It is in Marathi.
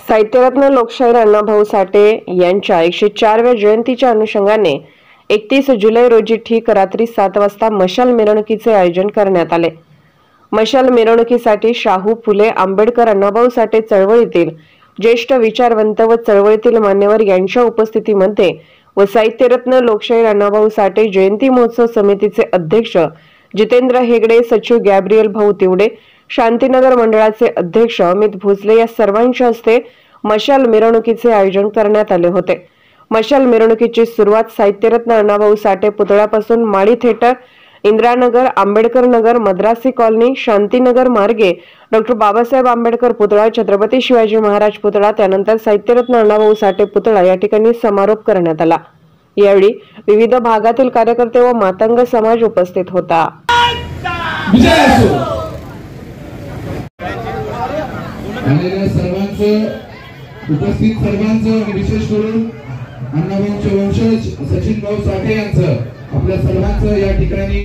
साहित्यरत्न लोकशाहीर अण्णाभाऊ साठे यांच्या 104व्या जयंतीच्या अनुषंगाने 31 जुलै रोजी ठीक रात्री 7 वाजता मशाल मिरवणुकीचे आयोजन करण्यात आले। मशाल मिरवणुकीसाठी शाहू फुले आंबेडकर अण्णाभाऊ साठे चळवळीतील ज्येष्ठ विचारवंत व चळवळीतील मान्यवर यांच्या उपस्थितीमध्ये व साहित्यरत्न लोकशाहीर अण्णाभाऊ साठे जयंती महोत्सव समितीचे अध्यक्ष जितेंद्र हेगडे, सचिव गॅब्रियल भाऊ तिवडे, शांतीनगर मंडळाचे अध्यक्ष अमित भोसले या सर्वांच्या हस्ते मशाल मिरवणुकीचे आयोजन करण्यात आले होते। मशाल मिरवणुकीची सुरुवात साहित्यरत्न अण्णाभाऊ साठे पुतळ्यापासून माळी थिएटर, इंदिरानगर, आंबेडकर नगर, मद्रासी कॉलनी, शांतीनगर मार्गे डॉक्टर बाबासाहेब आंबेडकर पुतळा, छत्रपती शिवाजी महाराज पुतळा, त्यानंतर साहित्यरत्न अण्णाभाऊ साठे पुतळा या ठिकाणी समारोप करण्यात आला। यावेळी विविध भागातील कार्यकर्ते व मातंग समाज उपस्थित होता। उपस्थित सर्वांचं विशेष करून अण्णाभाऊंचे वंशज सचिन भाऊ साठे यांचं आपल्या सर्वांचं या ठिकाणी